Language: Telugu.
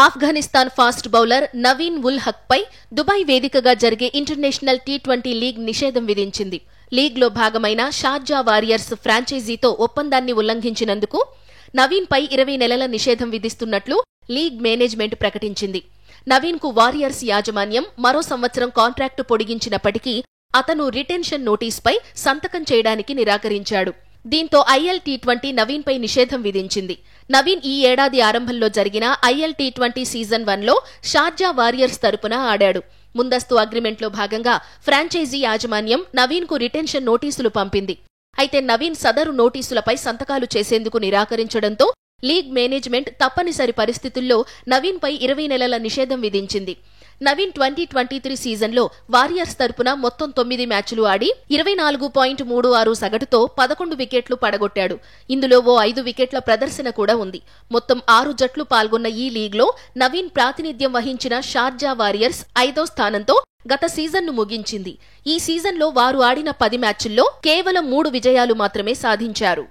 ఆఫ్ఘనిస్తాన్ ఫాస్ట్ బౌలర్ నవీన్ ఉల్ హక్ పై దుబాయ్ వేదికగా జరిగే ఇంటర్నేషనల్ టీ20 లీగ్ నిషేధం విధించింది. లీగ్లో భాగమైన షార్జా వారియర్స్ ఫ్రాంచైజీతో ఒప్పందాన్ని ఉల్లంఘించినందుకు నవీన్ పై 20 నెలల నిషేధం విధిస్తున్నట్లు లీగ్ మేనేజ్మెంట్ ప్రకటించింది. నవీన్ కు వారియర్స్ యాజమాన్యం మరో సంవత్సరం కాంట్రాక్టు పొడిగించినప్పటికీ అతను రిటెన్షన్ నోటీస్పై సంతకం చేయడానికి నిరాకరించాడు. దీంతో ఐఎల్ టీ20 నవీన్ పై నిషేధం విధించింది. నవీన్ ఈ ఏడాది ఆరంభంలో జరిగిన ఐఎల్ టీ20 సీజన్ 1లో షార్జా వారియర్స్ తరపున ఆడాడు. ముందస్తు అగ్రిమెంట్లో భాగంగా ఫ్రాంచైజీ యాజమాన్యం నవీన్ కు రిటెన్షన్ నోటీసులు పంపింది. అయితే నవీన్ సదరు నోటీసులపై సంతకాలు చేసేందుకు నిరాకరించడంతో లీగ్ మేనేజ్మెంట్ తప్పనిసరి పరిస్థితుల్లో నవీన్ పై 20 నెలల నిషేధం విధించింది. నవీన్ 2023 సీజన్లో వారియర్స్ తరపున మొత్తం 9 మ్యాచ్లు ఆడి 24.36 సగటుతో 11 వికెట్లు పడగొట్టాడు. ఇందులో ఓ 5 వికెట్ల ప్రదర్శన కూడా ఉంది. మొత్తం 6 జట్లు పాల్గొన్న ఈ లీగ్లో నవీన్ ప్రాతినిధ్యం వహించిన షార్జా వారియర్స్ 5వ స్థానంతో గత సీజన్ను ముగించింది. ఈ సీజన్లో వారు ఆడిన 10 మ్యాచ్ల్లో కేవలం 3 విజయాలు మాత్రమే సాధించారు.